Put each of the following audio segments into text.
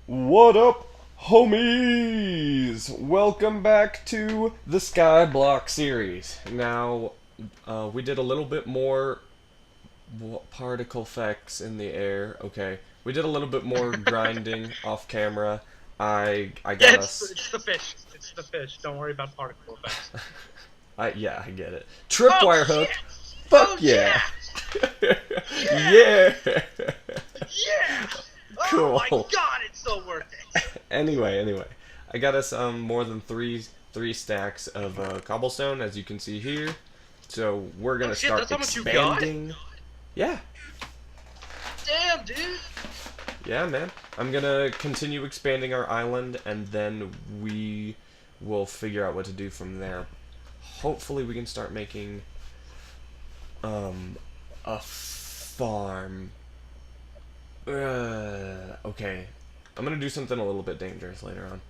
What up, homies? Welcome back to the Skyblock series. Now, we did a little bit more particle effects in the air. Okay, we did a little bit more grinding off camera. I Yeah, got us. it's the fish. It's the fish. Don't worry about particle effects. Yeah, I get it. Oh Tripwire hook. shit! Fuck Oh yeah. yeah! Yeah! Yeah. Yeah! Oh my Cool. god, it's so worth it. Anyway, I got us more than three stacks of cobblestone, as you can see here. So we're Oh gonna shit, start that's how much you got? expanding. Yeah, Damn, dude. yeah, man. I'm gonna continue expanding our island, and then we will figure out what to do from there. Hopefully, we can start making a farm. Okay, I'm gonna do something a little bit dangerous later on.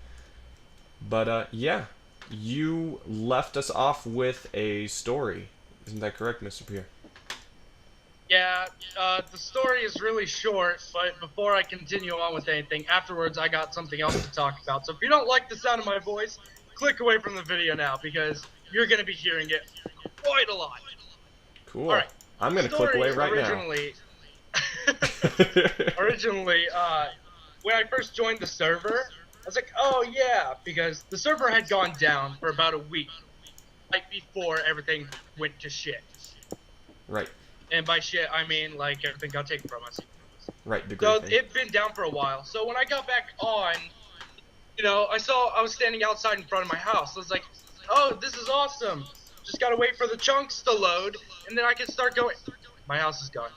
But yeah, you left us off with a story. Isn't that correct, Mr. Pierre? Yeah, the story is really short, but before I continue on with anything, afterwards I got something else to talk about. So if you don't like the sound of my voice, click away from the video now, because you're going to be hearing it quite a lot. Cool. Alright, I'm the gonna click story away is right now. originally, when I first joined the server, I was like, oh yeah, because the server had gone down for about a week, right before everything went to shit. Right, And by shit, I mean, like, everything got taken from us. right, the So great thing. it'd been down for a while. So when I got back on, I was standing outside in front of my house. I was like, oh, this is awesome. Just gotta wait for the chunks to load, and then I can start going. My house is gone.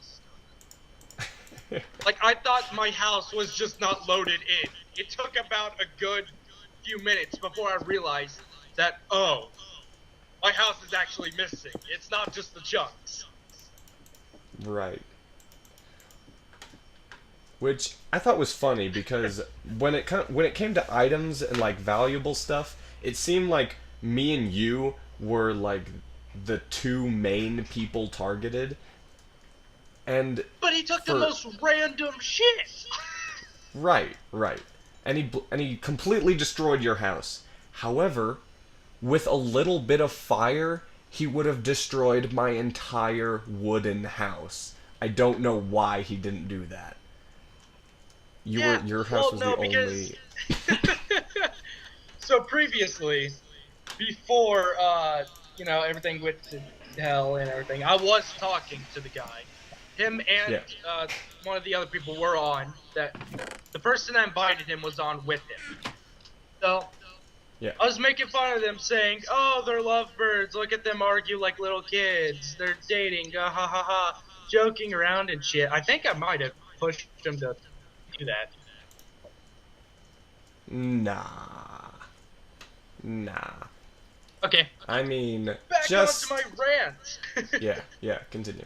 Like, I thought my house was just not loaded in. It took about a good few minutes before I realized that, oh, my house is actually missing. It's not just the chunks. Right. Which I thought was funny because when it came to items and like valuable stuff, it seemed like me and you were like the two main people targeted, and But he took the for most random shit. right, and he completely destroyed your house. However, with a little bit of fire, he would have destroyed my entire wooden house. I don't know why he didn't do that. Yeah, Your house well, was the no, because only. so previously, before everything went to hell and everything, I was talking to the guy. Him and Yeah, one of the other people were on. That the person that invited him was on with him. So yeah. I was making fun of them, saying, "Oh, they're lovebirds. Look at them argue like little kids. They're dating. Ha ha ha," joking around and shit. I think I might have pushed him to do that. Nah, nah. Okay, I mean, back on to just my rant. yeah. Continue.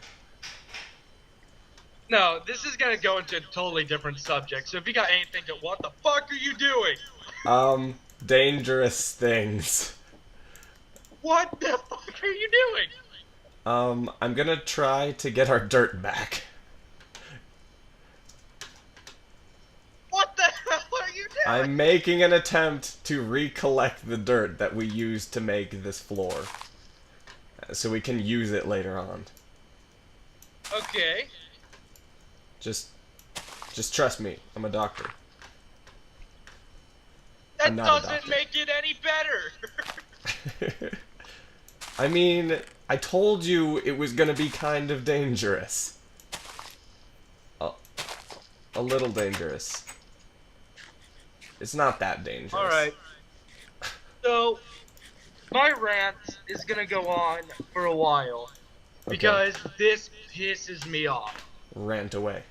No, this is gonna go into a totally different subject. So if you got anything to, what the fuck are you doing? Dangerous things. What the fuck are you doing? I'm gonna try to get our dirt back. What the hell are you doing? I'm making an attempt to recollect the dirt that we used to make this floor, so we can use it later on. Okay. Just, just trust me. I'm a doctor. I'm That not a doesn't doctor. make it any better. I mean, I told you it was gonna be kind of dangerous. A, a little dangerous. It's not that dangerous. Alright. So, my rant is gonna go on for a while. Okay. Because this pisses me off. Rant away.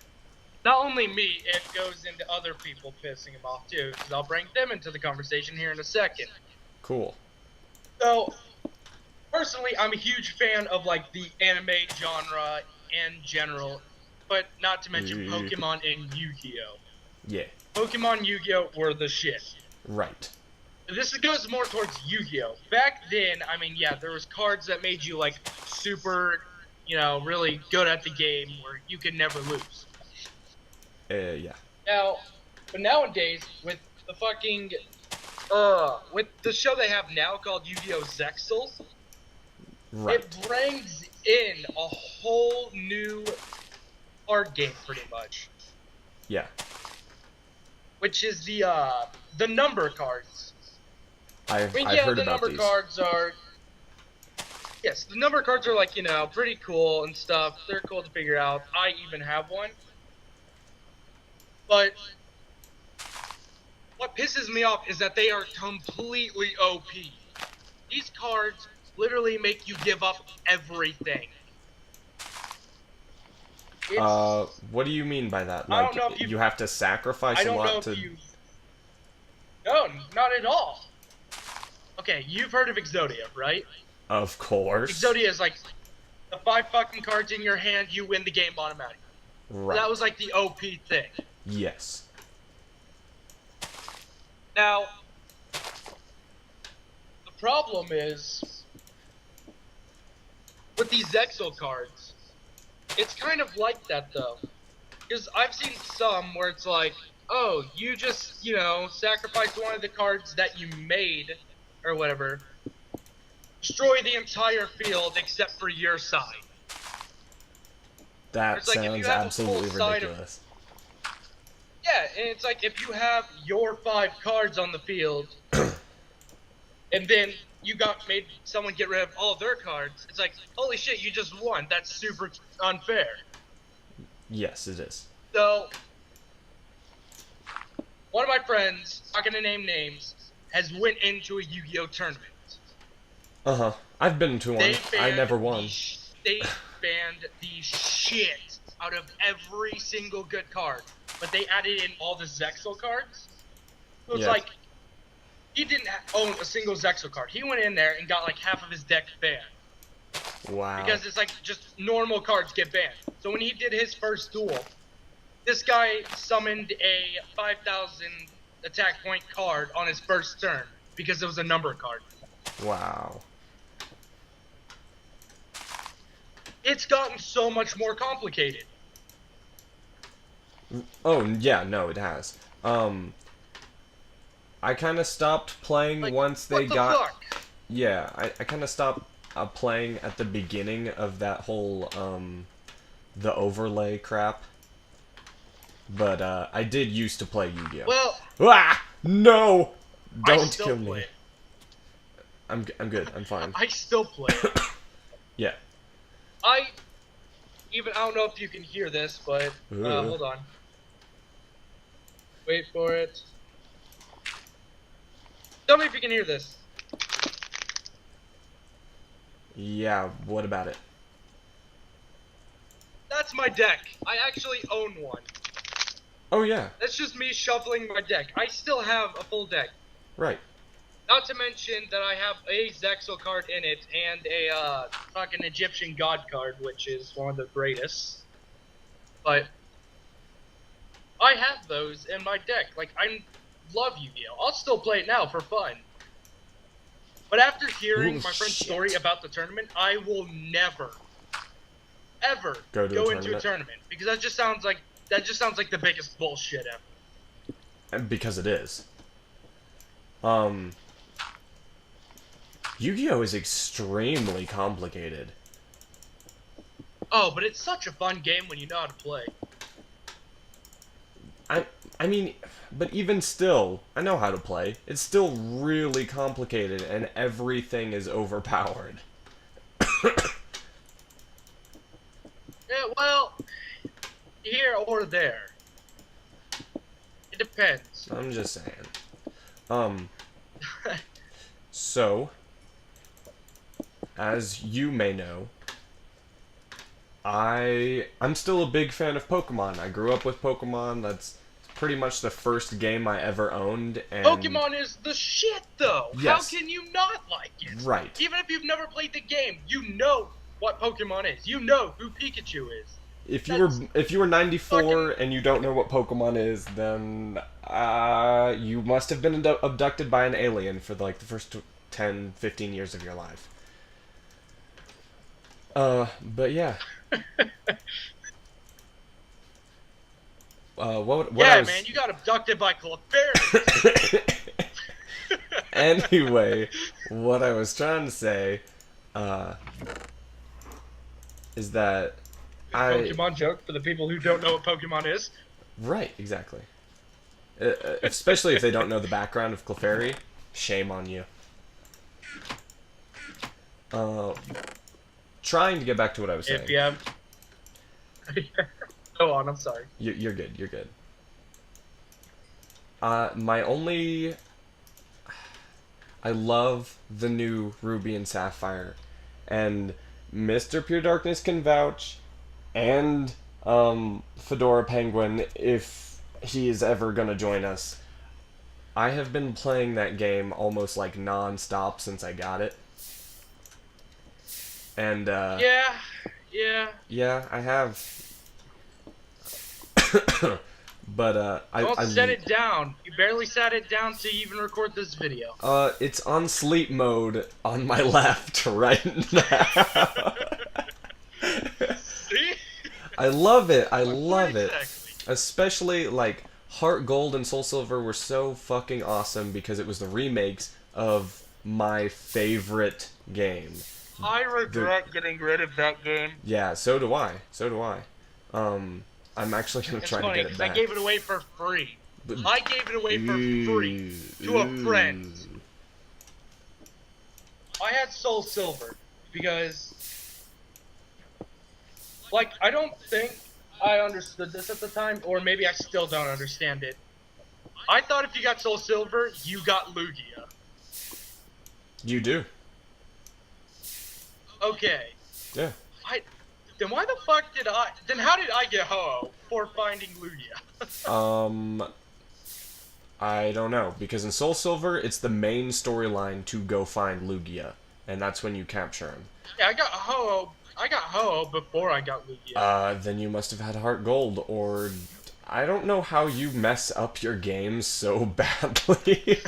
Not only me, it goes into other people pissing him off too. Because I'll bring them into the conversation here in a second. Cool. So, personally, I'm a huge fan of like the anime genre in general, but not to mention Pokemon and Yu-Gi-Oh. Yeah. Pokemon Yu-Gi-Oh were the shit. Right. This goes more towards Yu-Gi-Oh. Back then, I mean, yeah, there was cards that made you like super, really good at the game where you could never lose. Yeah. Now, But nowadays, with the fucking with the show they have now called Yu-Gi-Oh! Zexal, Right. it brings in a whole new card game, pretty much, Yeah. which is the number cards. I mean, I've yeah, heard the about number these. cards are yes, the number cards are like pretty cool and stuff. They're cool to figure out. I even have one, but what pisses me off is that they are completely OP. These cards literally make you give up everything. What do you mean by that? I Like, don't know if you have to sacrifice I a don't know lot if to... you. No, not at all. Okay, you've heard of Exodia, right? Of course. Exodia is like the 5 fucking cards in your hand, you win the game automatically. Right. That was like the OP thing. Yes. Now, the problem is with these Zexal cards, it's kind of like that though. Because I've seen some where it's like, oh, you just, sacrifice one of the cards that you made, or whatever, destroy the entire field except for your side. That It's like if you sounds have a absolutely full side ridiculous. Yeah, and it's like if you have your 5 cards on the field, and then made someone get rid of all their cards, it's like, holy shit, you just won. That's super unfair. Yes, it is. So, one of my friends, not gonna name names, has went into a Yu-Gi-Oh! Tournament. Uh-huh. I've been to one. I never won. They banned the shit out of every single good card, but they added in all the Zexal cards. So it's like, he didn't own a single Zexal card. He went in there and got like half of his deck banned. Wow. Because it's like just normal cards get banned. So when he did his first duel, this guy summoned a 5,000 attack point card on his first turn because it was a number card. Wow. It's gotten so much more complicated. Oh, yeah, no, it has. I kind of stopped playing Like, once they what the got... fuck? Yeah, I kind of stopped playing at the beginning of that whole, the overlay crap. But, I did used to play Yu-Gi-Oh! Well, Ah! No! I Don't still kill play me. it. I'm good, I'm fine. I still play it. Yeah. I don't know if you can hear this, but hold on. Wait for it. Tell me if you can hear this. Yeah, what about it? That's my deck. I actually own one. Oh, yeah. That's just me shuffling my deck. I still have a full deck. Right. Not to mention that I have a Zexal card in it and a fucking Egyptian God card, which is one of the greatest. But I have those in my deck. Like, I love Yu-Gi-Oh! I'll still play it now for fun. But after hearing my friend's story about the tournament, I will never, ever go into a tournament because that just sounds like the biggest bullshit ever. And because it is. Yu-Gi-Oh! Is extremely complicated. Oh, but it's such a fun game when you know how to play. I mean, but even still, I know how to play. It's still really complicated, and everything is overpowered. Yeah, well, here or there. It depends. I'm just saying. So, as you may know, I'm still a big fan of Pokemon. I grew up with Pokemon. That's pretty much the first game I ever owned. And Pokemon is the shit, though. Yes. How can you not like it? Right. Even if you've never played the game, you know what Pokemon is. You know who Pikachu is. If you were 94 and you don't know what Pokemon is, then you must have been abducted by an alien for like the first 10, 15 years of your life. But yeah. what I Yeah, was. man, you got abducted by Clefairy. Anyway, what I was trying to say, uh, is that I Pokemon joke for the people who don't know what Pokemon is. right exactly. Especially if they don't know the background of Clefairy, shame on you. Uh, Trying to get back to what I was saying. If you have. Go on, I'm sorry. You're good. You're good. My only. I love the new Ruby and Sapphire, and Mr. Pure Darkness can vouch, and Fedora Penguin if he is ever gonna join us. I have been playing that game almost like non-stop since I got it. And Yeah. yeah, I have. But Don't set it down. You barely sat it down to even record this video. It's on sleep mode on my left right now. See? I love it. I love it. Exactly. Especially like Heart Gold and Soul Silver were so fucking awesome because it was the remakes of my favorite game. I regret getting rid of that game. Yeah, so do I. So do I. I'm actually gonna It's try funny to get it because back. I gave it away for free. But- I gave it away for free to a friend. I had Soul Silver because, like, I don't think I understood this at the time, or maybe I still don't understand it. I thought if you got Soul Silver, you got Lugia. You do. Okay. Yeah. Then why the fuck did I? Then how did I get Ho-Oh for finding Lugia? I don't know because in Soul Silver it's the main storyline to go find Lugia, and that's when you capture him. Yeah, I got Ho-Oh before I got Lugia. Then you must have had Heart Gold, or I don't know how you mess up your games so badly.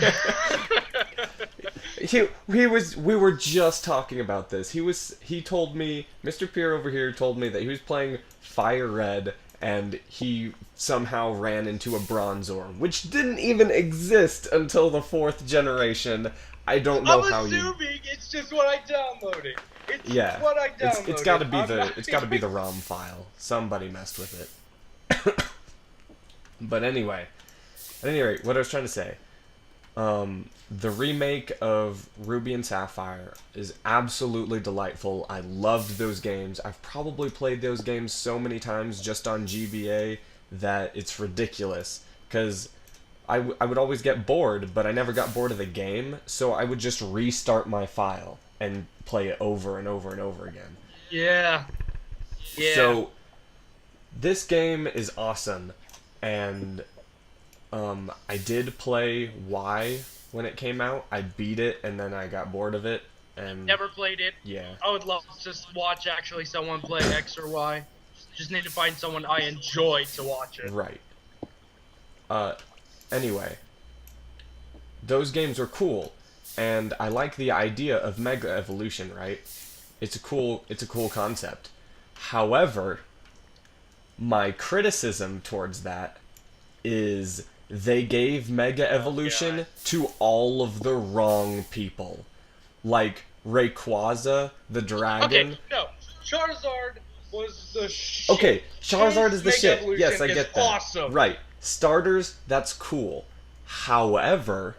We were just talking about this. He told me, Mr. Pierre over here told me that he was playing Fire Red and he somehow ran into a Bronzor, which didn't even exist until the 4th generation. I don't know how you. I'm assuming it's just what I downloaded. It's Yeah, what I downloaded. it's got to be I'm it's got to be the ROM file. Somebody messed with it. But anyway, at any rate, what I was trying to say, the remake of Ruby and Sapphire is absolutely delightful. I loved those games. I've probably played those games so many times just on GBA that it's ridiculous. Because I would always get bored, but I never got bored of the game, so I would just restart my file and play it over and over and over again. Yeah. Yeah. So, this game is awesome, and I did play Y when it came out. I beat it, and then I got bored of it, and Never played it. yeah. I would love to just watch actually someone play X or Y. Just need to find someone I enjoy to watch it. Right. Anyway, those games are cool, and I like the idea of Mega Evolution, right? It's a cool concept. However, my criticism towards that is they gave Mega Evolution God. to all of the wrong people. Like Rayquaza, the dragon. Okay, no. Charizard was the shit. Okay, Charizard is the Mega shit. Evolution Yes, I is get that. awesome. Right. Starters, that's cool. However,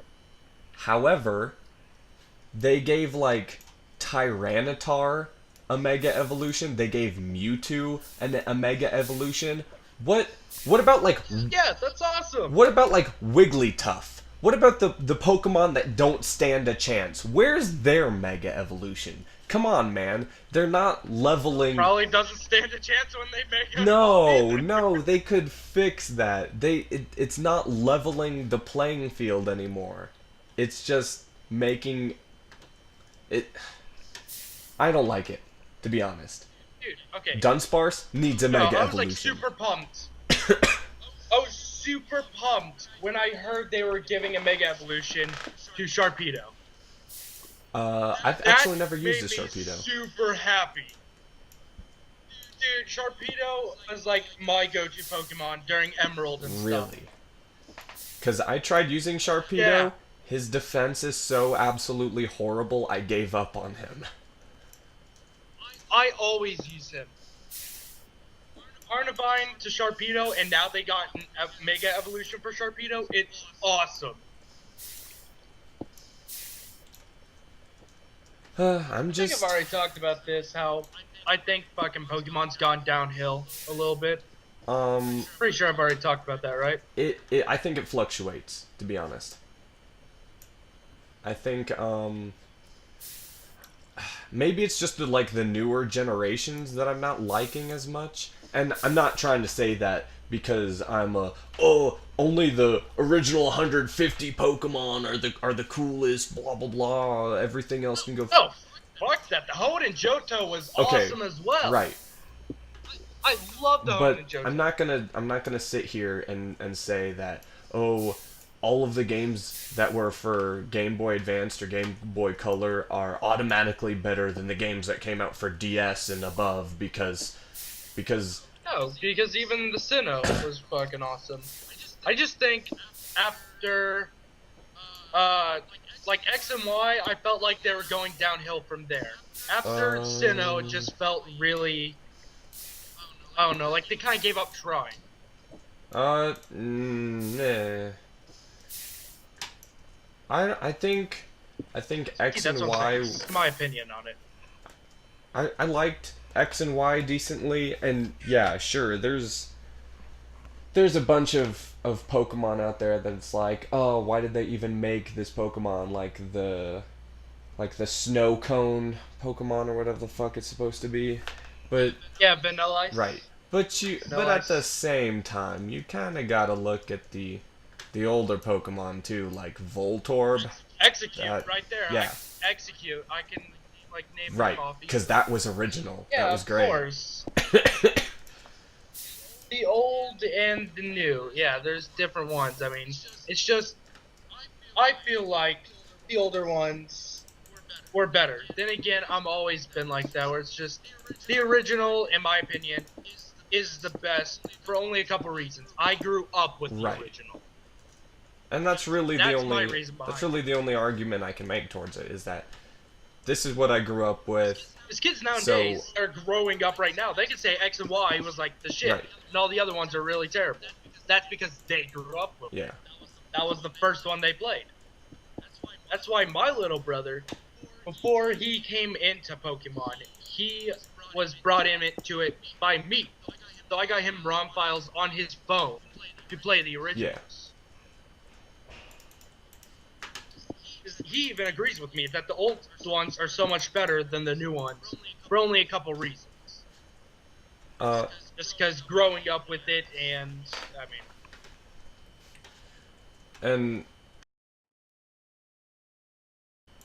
they gave like Tyranitar a Mega Evolution. They gave Mewtwo a Mega Evolution. What about like Yeah, that's awesome. what about like Wigglytuff? What about the Pokemon that don't stand a chance? Where's their Mega Evolution? Come on, man. They're not leveling. Probably doesn't stand a chance when they make it. No, they could fix that. It's not leveling the playing field anymore. It's just making it. I don't like it, to be honest. Dude, okay. Dunsparce needs a No, Mega I was like Evolution. super pumped. I was super pumped when I heard they were giving a Mega Evolution to Sharpedo. I've That actually never used a made me Sharpedo. super happy. Dude, Sharpedo was like my go-to Pokemon during Emerald and stuff. Really? Because I tried using Yeah, Sharpedo. His defense is so absolutely horrible, I gave up on him. I always use him. Arnivine to Sharpedo, and now they got a Mega Evolution for Sharpedo. It's awesome. I'm I think just. I've already talked about this, how I think fucking Pokemon's gone downhill a little bit. Um, Pretty sure I've already talked about that, right? I think it fluctuates, to be honest. I think, maybe it's just the newer generations that I'm not liking as much. And I'm not trying to say that because I'm only the original 150 Pokemon are the coolest, blah blah blah. Everything else can go. Oh, fuck that. The Hoenn and Johto was Okay, awesome as well. right. I love the Hoenn But and Johto. I'm not gonna sit here and say that, oh, all of the games that were for Game Boy Advanced or Game Boy Color are automatically better than the games that came out for DS and above because No, because even the Sinnoh was fucking awesome. I just think after like X and Y, I felt like they were going downhill from there. After Sinnoh, it just felt really, I don't know, like they kind of gave up trying. nah. I think X That's and what I'm Y. saying. That's my opinion on it. I liked X and Y decently, and yeah, sure. There's a bunch of Pokemon out there that's like, oh, why did they even make this Pokemon like the snow cone Pokemon or whatever the fuck it's supposed to be, but Yeah, Vanilla Ice. right. But at the same time, you kind of gotta look at the older Pokemon too, like Voltorb. Execute That- right there. yeah. Execute. I can like name Right, them off. because that was original. Yeah, That was of great. course. The old and the new. Yeah, there's different ones. I mean, it's just I feel like the older ones were better. Then again, I'm always been like that, where it's just the original, in my opinion, is the best for only a couple reasons. I grew up with the Right. original. And that's really the That's my only reason behind that's really the only argument I can make towards it is that this is what I grew up with. Because kids nowadays are growing up right now. They can say X and Y was like the shit, Right. and all the other ones are really terrible. That's because they grew up with it. Yeah. That was the first one they played. That's why my little brother, before he came into Pokemon, he was brought into it by me. So I got him ROM files on his phone to play the originals. He even agrees with me that the old ones are so much better than the new ones for only a couple reasons. Just because growing up with it, and I mean, And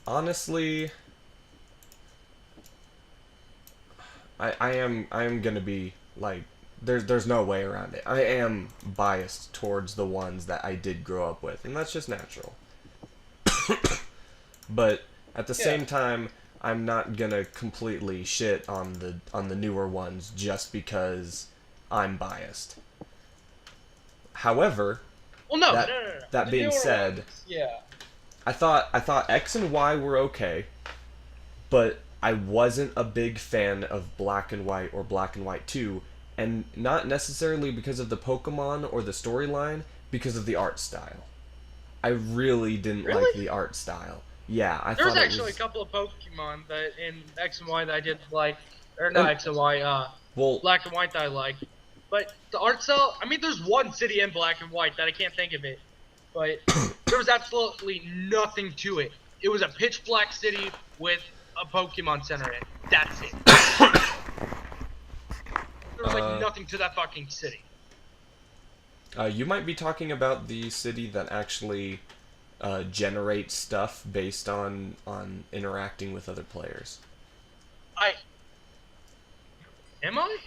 honestly, I am gonna be like there's no way around it. I am biased towards the ones that I did grow up with, and that's just natural. But at the same time, I'm not gonna completely shit on the newer ones just because I'm biased. However, well, no, That- no. that The being newer said, ones, yeah. I thought X and Y were okay, but I wasn't a big fan of Black and White or Black and White 2, and not necessarily because of the Pokemon or the storyline, because of the art style. I really didn't like Really? the art style. Yeah, I There was thought it actually was a couple of Pokemon that in X and Y that I did like, or not And- X and Y, well, Black and White that I liked. But the art style, I mean, there's one city in Black and White that I can't think of it, but there was absolutely nothing to it. It was a pitch black city with a Pokemon Center in it. That's it. There was like nothing to that fucking city. you might be talking about the city that actually generates stuff based on interacting with other players. Am I?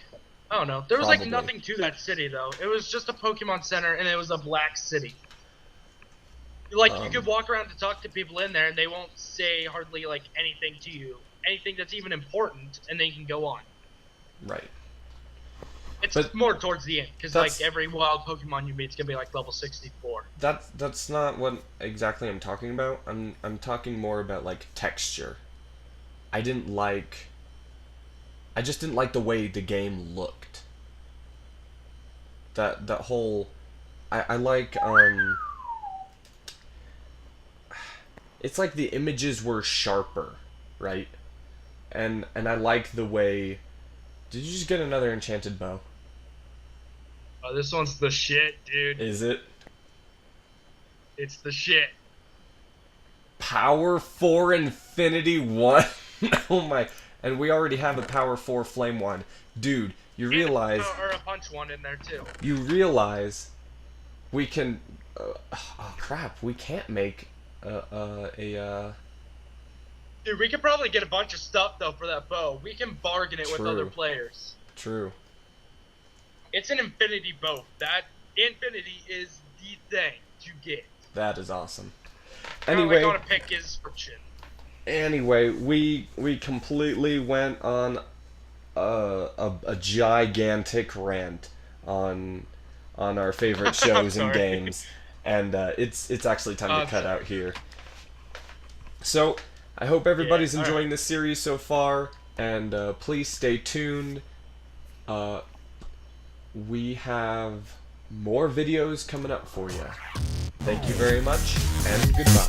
I don't know. There was Probably. like nothing to that city though. It was just a Pokemon Center and it was a black city. Like you could walk around to talk to people in there and they won't say hardly like anything to you, anything that's even important, and then you can go on. Right. It's But more towards the end, because that's like every wild Pokemon you meet is gonna be like level 64. that's not what exactly I'm talking about. I'm talking more about like texture. I didn't like I just didn't like the way the game looked. That whole I like it's like the images were sharper, right? And I like the way. Did you just get another enchanted bow? Oh, this one's the shit, dude. Is it It's the shit. Power 4 Infinity 1? Oh my. And we already have a Power 4 Flame one. Dude, you realize Or a punch one in there too. you realize we can oh crap, we can't make a Dude, we could probably get a bunch of stuff though for that bow. We can bargain it with True. other players. true. It's an infinity bow. That infinity is the thing to get. That is awesome. Anyway, Anyway, going to pick his fortune. anyway, we completely went on a gigantic rant on our favorite shows and sorry. games, and it's actually time to cut out here. So I hope everybody's Yeah, enjoying this series so far, and please stay tuned. We have more videos coming up for you. Thank you very much, and goodbye.